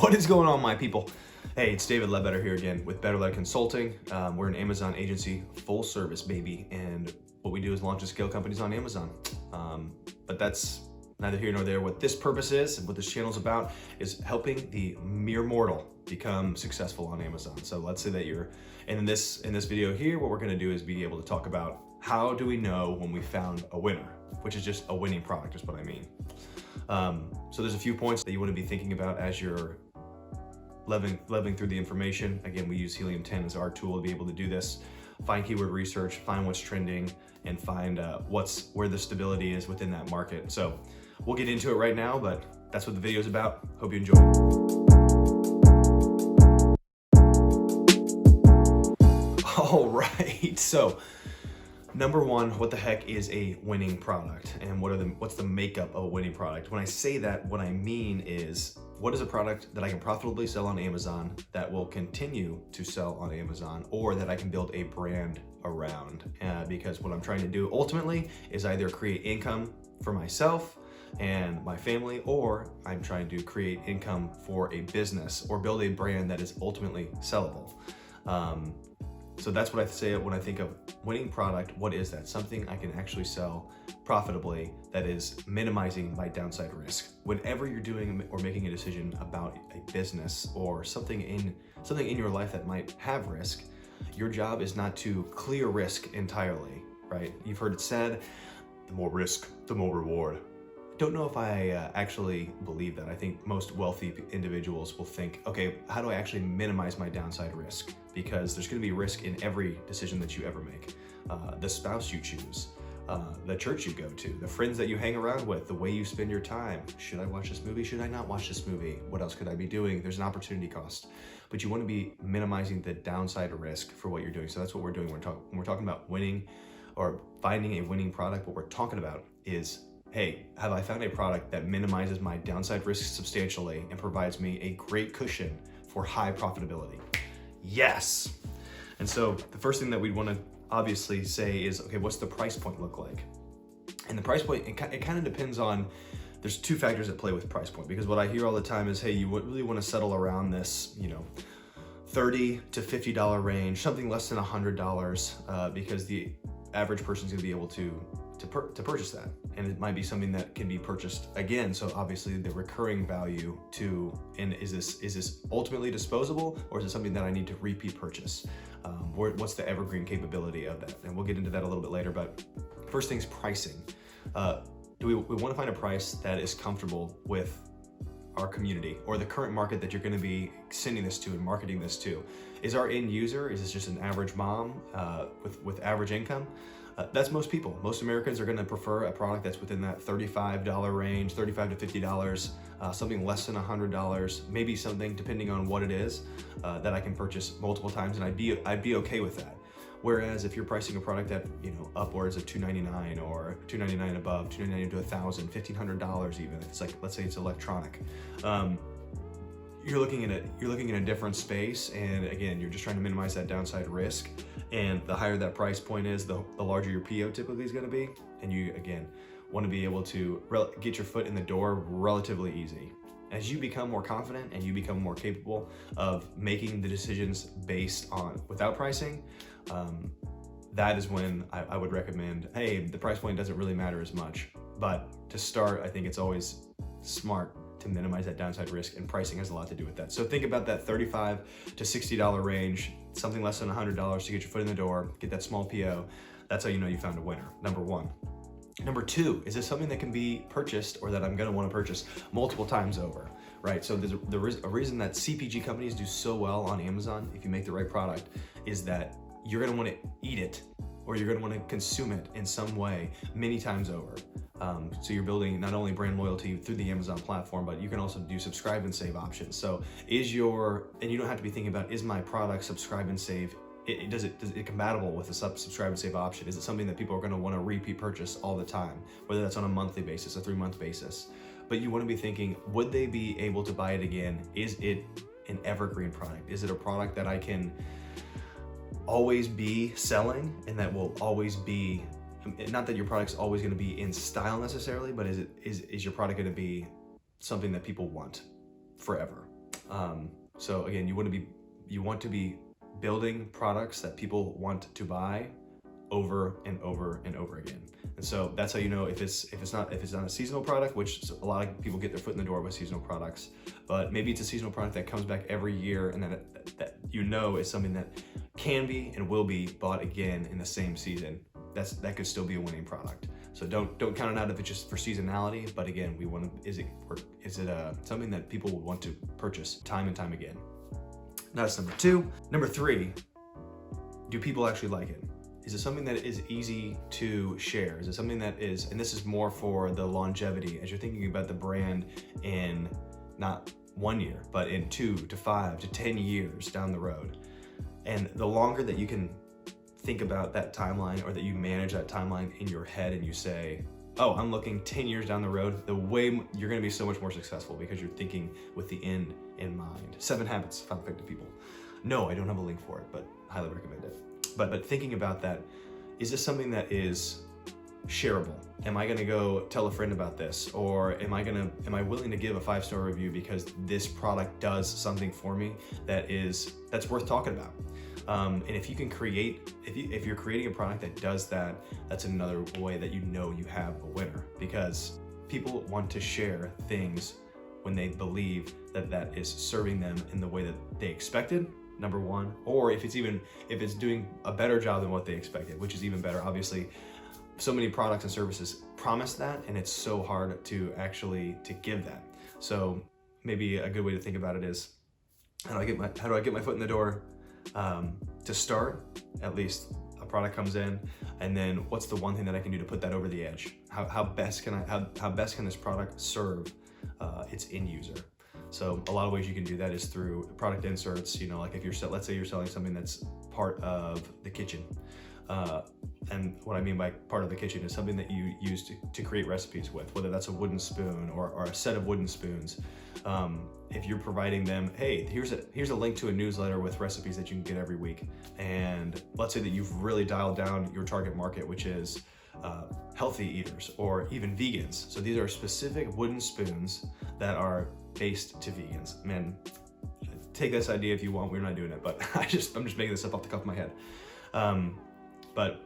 What is going on, my people? Hey, it's David Ledbetter here again with Better Led Consulting. We're an Amazon agency, full service, baby. And what we do is launch and scale companies on Amazon. But that's neither here nor there. What this purpose is and what this channel is about is helping the mere mortal become successful on Amazon. So let's say that you're, and in this video here, what we're gonna do is be able to talk about how do we know when we found a winner, which is just a winning product, is what I mean. So there's a few points that you want to be thinking about as you're leveling through the information. Again, we use Helium 10 as our tool to be able to do this. Find keyword research, find what's trending, and find where the stability is within that market. So we'll get into it right now, but that's what the video is about. Hope you enjoy it. All right, so number one, what the heck is a winning product, and what's the makeup of a winning product? When I say that, what I mean is, what is a product that I can profitably sell on Amazon, that will continue to sell on Amazon, or that I can build a brand around? Because what I'm trying to do ultimately is either create income for myself and my family, or I'm trying to create income for a business or build a brand that is ultimately sellable. So that's what I say when I think of winning product. What is that? Something I can actually sell profitably that is minimizing my downside risk. Whenever you're doing or making a decision about a business or something in your life that might have risk, your job is not to clear risk entirely, right? You've heard it said, the more risk, the more reward. Don't know if I actually believe that. I think most wealthy individuals will think, okay, how do I actually minimize my downside risk? Because there's gonna be risk in every decision that you ever make. The spouse you choose, the church you go to, the friends that you hang around with, the way you spend your time. Should I watch this movie? Should I not watch this movie? What else could I be doing? There's an opportunity cost. But you wanna be minimizing the downside risk for what you're doing. So that's what we're doing. When we're talking about winning or finding a winning product, what we're talking about is, hey, have I found a product that minimizes my downside risk substantially and provides me a great cushion for high profitability? Yes. And so the first thing that we'd want to obviously say is, okay, what's the price point look like? And the price point, it kind of depends on, there's two factors that play with price point, because what I hear all the time is, hey, you really want to settle around this, $30 to $50 range, something less than $100, because the average person's gonna be able to purchase that. And it might be something that can be purchased again. So obviously the recurring value and is this ultimately disposable, or is it something that I need to repeat purchase? What's the evergreen capability of that? And we'll get into that a little bit later, but first thing's pricing. We wanna find a price that is comfortable with our community or the current market that you're gonna be sending this to and marketing this to. Is our end user, is this just an average mom with average income? That's most people. Most Americans are gonna prefer a product that's within that $35 range, $35 to $50, something less than $100, maybe something, depending on what it is, that I can purchase multiple times, and I'd be okay with that. Whereas if you're pricing a product at upwards of $299 or $299 above, $299 to $1,000, $1,500 even, if it's like, let's say it's electronic, you're looking in a different space, and again, you're just trying to minimize that downside risk. And the higher that price point is, the larger your PO typically is going to be, and you again want to be able to get your foot in the door relatively easy. As you become more confident and you become more capable of making the decisions based on without pricing, that is when I would recommend, hey, the price point doesn't really matter as much, but to start, I think it's always smart to minimize that downside risk, and pricing has a lot to do with that. So think about that $35 to $60 range, something less than $100 to get your foot in the door, get that small PO. That's how you know you found a winner, number one. Number two, is this something that can be purchased or that I'm gonna wanna purchase multiple times over, right? So there's a reason that CPG companies do so well on Amazon, if you make the right product, is that you're gonna wanna eat it, or you're gonna wanna consume it in some way many times over. So you're building not only brand loyalty through the Amazon platform, but you can also do subscribe and save options. So and you don't have to be thinking about, is my product subscribe and save, is it compatible with the subscribe and save option? Is it something that people are gonna wanna repeat purchase all the time, whether that's on a monthly basis, a 3-month basis? But you wanna be thinking, would they be able to buy it again? Is it an evergreen product? Is it a product that I can always be selling and that will always be, not that your product's always going to be in style necessarily, but is your product going to be something that people want forever? So again, you want to be building products that people want to buy over and over and over again. And so that's how you know if it's not a seasonal product, which a lot of people get their foot in the door with seasonal products, but maybe it's a seasonal product that comes back every year, and that you know is something that can be and will be bought again in the same season. That could still be a winning product. So don't count it out if it's just for seasonality. But again, is it something that people will want to purchase time and time again? That's number 2. Number 3, do people actually like it? Is it something that is easy to share? Is it something that is, and this is more for the longevity, as you're thinking about the brand in not 1 year, but in 2 to 5 to 10 years down the road. And the longer that you can think about that timeline, or that you manage that timeline in your head, and you say, oh, I'm looking 10 years down the road, you're gonna be so much more successful because you're thinking with the end in mind. 7 Habits of Highly Effective People. No, I don't have a link for it, but highly recommend it. But thinking about that, is this something that is shareable? Am I gonna go tell a friend about this? Or am I willing to give a 5-star review because this product does something for me that's worth talking about? And if you can if you're creating a product that does that, that's another way that you know you have a winner, because people want to share things when they believe that is serving them in the way that they expected, number 1, or if it's doing a better job than what they expected, which is even better. Obviously, so many products and services promise that, and it's so hard to actually give that. So maybe a good way to think about it is, how do I get my foot in the door? To start, at least a product comes in, and then what's the one thing that I can do to put that over the edge? How best can this product serve its end user? So a lot of ways you can do that is through product inserts. Like if let's say you're selling something that's part of the kitchen. And what I mean by part of the kitchen is something that you use to create recipes with, whether that's a wooden spoon or a set of wooden spoons. If you're providing them, hey, here's a link to a newsletter with recipes that you can get every week. And let's say that you've really dialed down your target market, which is healthy eaters or even vegans. So these are specific wooden spoons that are based to vegans. Man, take this idea if you want. We're not doing it, but I'm just making this up off the cuff of my head. But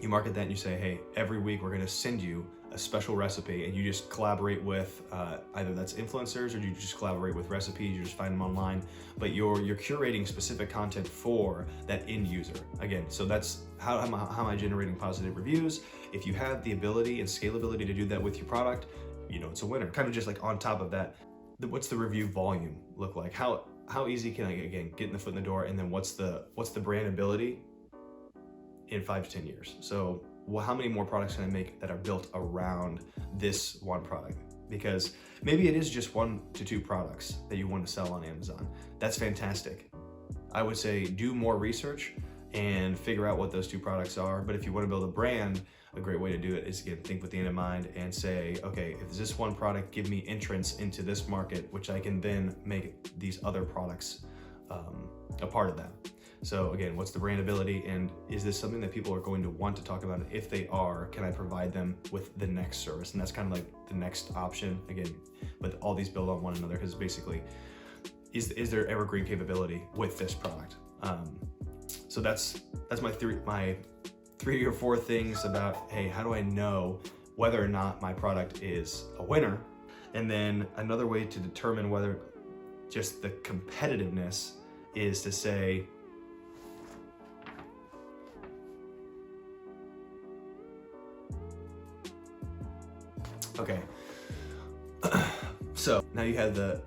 you market that and you say, hey, every week we're going to send you a special recipe, and you just collaborate with either that's influencers, or you just collaborate with recipes, you just find them online, but you're curating specific content for that end user. Again, so that's how am I generating positive reviews? If you have the ability and scalability to do that with your product, it's a winner. Kind of just like on top of that, what's the review volume look like? How easy can I, again, get in the foot in the door, and then what's the brand ability in 5 to 10 years? So how many more products can I make that are built around this one product? Because maybe it is just 1 to 2 products that you want to sell on Amazon. That's fantastic. I would say do more research and figure out what those 2 products are. But if you want to build a brand, a great way to do it is, again, think with the end in mind and say, okay, if this one product give me entrance into this market, which I can then make these other products a part of that. So again, what's the brand ability, and is this something that people are going to want to talk about? If they are, can I provide them with the next service? And that's kind of like the next option, again, but all these build on one another, because basically, is there evergreen capability with this product? So that's my 3 or 4 things about, hey, how do I know whether or not my product is a winner? And then another way to determine whether just the competitiveness is to say, okay, so now you have the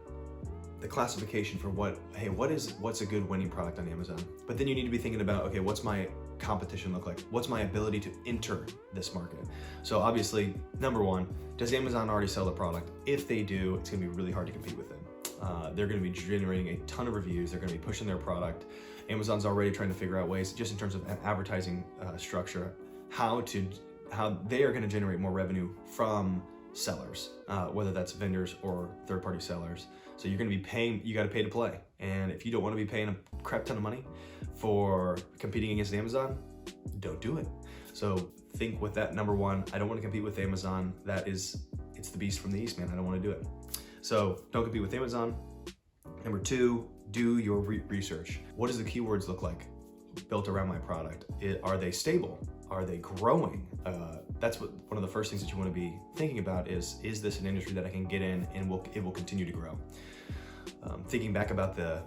classification for what's a good winning product on Amazon. But then you need to be thinking about, okay, what's my competition look like? What's my ability to enter this market? So obviously, number 1, does Amazon already sell the product? If they do, it's gonna be really hard to compete with them. They're gonna be generating a ton of reviews. They're gonna be pushing their product. Amazon's already trying to figure out ways, just in terms of advertising structure, how they are gonna generate more revenue from sellers, whether that's vendors or third-party sellers. So you're going to be paying, you got to pay to play. And if you don't want to be paying a crap ton of money for competing against Amazon, don't do it. So think with that, number 1, I don't want to compete with Amazon. It's the beast from the east, man. I don't want to do it. So don't compete with Amazon. Number two, do your research. What does the keywords look like built around my product? Are they stable? Are they growing? That's one of the first things that you want to be thinking about is this an industry that I can get in and it will continue to grow? Thinking back about the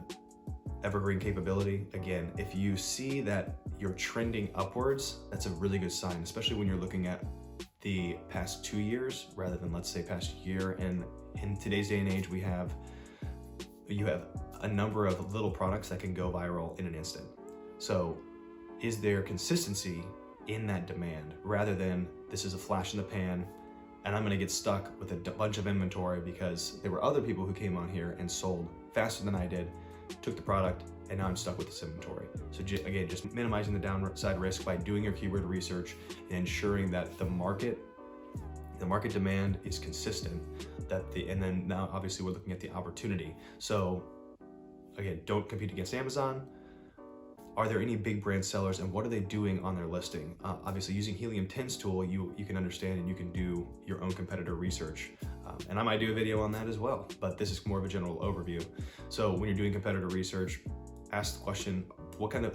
evergreen capability, again, if you see that you're trending upwards, that's a really good sign, especially when you're looking at the past 2 years rather than, let's say, past year. And in today's day and age, you have a number of little products that can go viral in an instant. So is there consistency in that demand rather than this is a flash in the pan and I'm gonna get stuck with a bunch of inventory because there were other people who came on here and sold faster than I did, took the product, and now I'm stuck with this inventory. So again, just minimizing the downside risk by doing your keyword research and ensuring that the market demand is consistent, and then now obviously we're looking at the opportunity. So again, don't compete against Amazon. Are there any big brand sellers and what are they doing on their listing? Obviously using Helium 10's tool, you can understand and you can do your own competitor research. And I might do a video on that as well, but this is more of a general overview. So when you're doing competitor research, ask the question,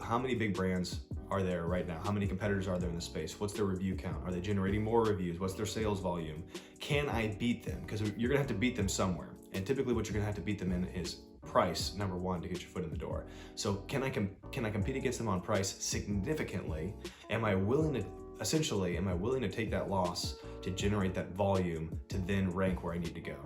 how many big brands are there right now? How many competitors are there in the space? What's their review count? Are they generating more reviews? What's their sales volume? Can I beat them? Because you're gonna have to beat them somewhere. And typically what you're gonna have to beat them in is price, number one, to get your foot in the door. So can I compete against them on price significantly? Am I willing to take that loss to generate that volume to then rank where I need to go?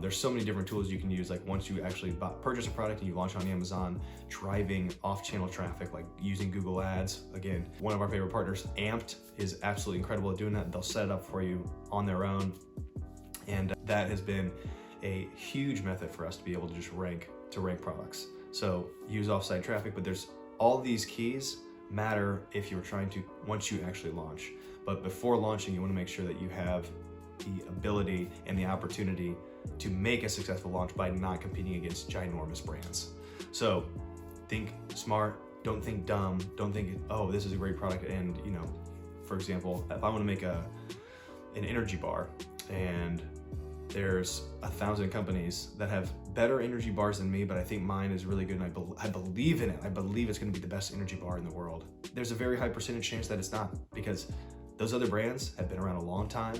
There's so many different tools you can use, like once you actually purchase a product and you launch on Amazon, driving off-channel traffic, like using Google Ads. Again, one of our favorite partners, Amped, is absolutely incredible at doing that. They'll set it up for you on their own. And that has been a huge method for us to be able to just rank products. So use offsite traffic, but there's all these keys matter if you're trying to, once you actually launch. But before launching, you want to make sure that you have the ability and the opportunity to make a successful launch by not competing against ginormous brands. So think smart, don't think dumb, don't think, oh, this is a great product. And for example, if I want to make an energy bar and there's 1,000 companies that have better energy bars than me, but I think mine is really good and I believe in it. I believe it's going to be the best energy bar in the world. There's a very high percentage chance that it's not, because those other brands have been around a long time.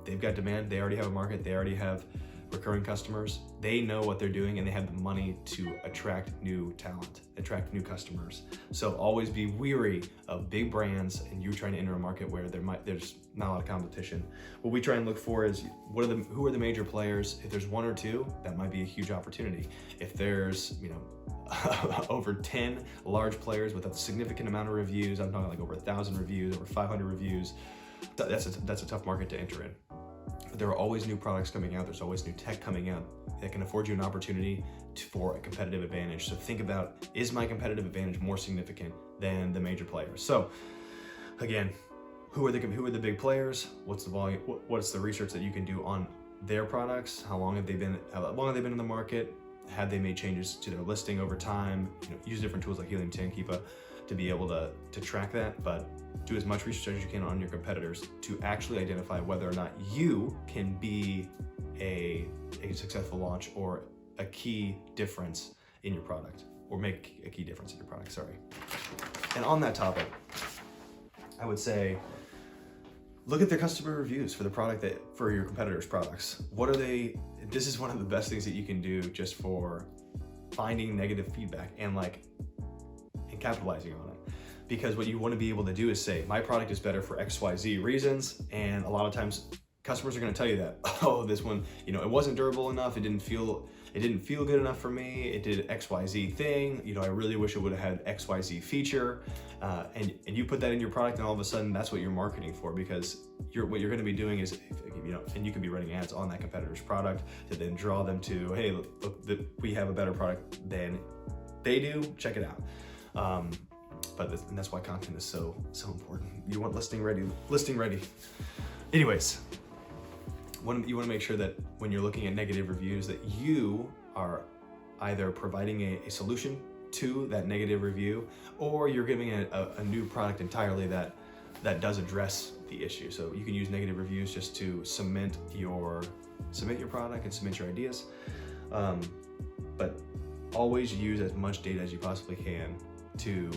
They've got demand. They already have a market. They already have recurring customers. They know what they're doing and they have the money to attract new talent, attract new customers. So always be weary of big brands and you trying to enter a market where there's not a lot of competition. What we try and look for is who are the major players. If there's one or two, that might be a huge opportunity. If there's over 10 large players with a significant amount of reviews, I'm talking like over 1,000 reviews, over 500 reviews, that's a tough market to enter in. But there are always new products coming out. There's always new tech coming out that can afford you an opportunity for a competitive advantage. So think about, is my competitive advantage more significant than the major players? So again, who are the big players? What's the volume? What's the research that you can do on their products? How long have they been in the market? Have they made changes to their listing over time? Use different tools like Helium 10 to be able to track that, but do as much research as you can on your competitors to actually identify whether or not you can be a successful launch or a key difference in your product, or make a key difference in your product, sorry. And on that topic, I would say, look at their customer reviews for for your competitors' products. This is one of the best things that you can do just for finding negative feedback and capitalizing on it. Because what you want to be able to do is say, my product is better for XYZ reasons. And a lot of times customers are going to tell you that, oh, this one, it wasn't durable enough. It didn't feel good enough for me. It did XYZ thing. I really wish it would have had XYZ feature. And you put that in your product and all of a sudden that's what you're marketing for, because what you're going to be doing is, and you can be running ads on that competitor's product to then draw them to, hey, look, we have a better product than they do. Check it out. And that's why content is so important. You want listing ready. Anyways, you want to make sure that when you're looking at negative reviews that you are either providing a solution to that negative review, or you're giving a new product entirely that does address the issue. So you can use negative reviews just to cement your product and cement your ideas. But always use as much data as you possibly can to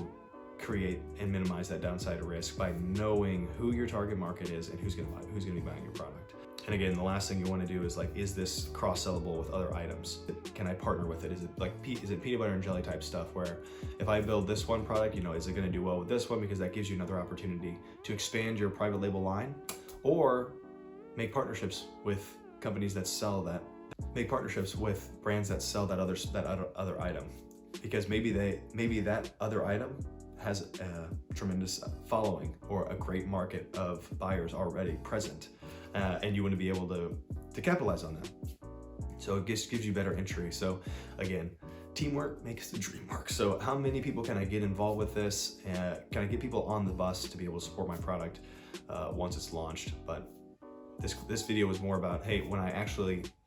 create and minimize that downside risk by knowing who your target market is and who's gonna be buying your product. And again, the last thing you want to do is like, is this cross-sellable with other items? Can I partner with it? Is it peanut butter and jelly type stuff where if I build this one product, is it going to do well with this one, because that gives you another opportunity to expand your private label line, or make partnerships with companies that sell that. Make partnerships with brands that sell that other item, because maybe that other item has a tremendous following or a great market of buyers already present, and you want to be able to capitalize on that. So it gives you better entry. So again, teamwork makes the dream work. So how many people can I get involved with this? Can I get people on the bus to be able to support my product once it's launched? But this video was more about, hey,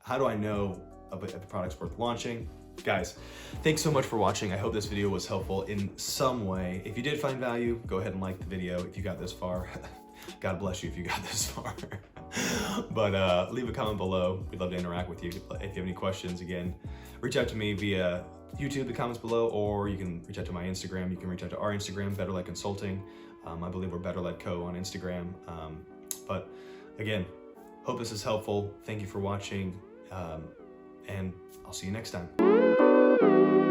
how do I know if a product's worth launching? Guys, thanks so much for watching. I hope this video was helpful in some way. If you did find value, go ahead and like the video. If you got this far, God bless you if you got this far. But leave a comment below. We'd love to interact with you. If you have any questions, again, reach out to me via YouTube, the comments below, or you can reach out to my Instagram. You can reach out to our Instagram, Better Led Consulting. I believe we're Better Led Co on Instagram. But again, hope this is helpful. Thank you for watching, and I'll see you next time.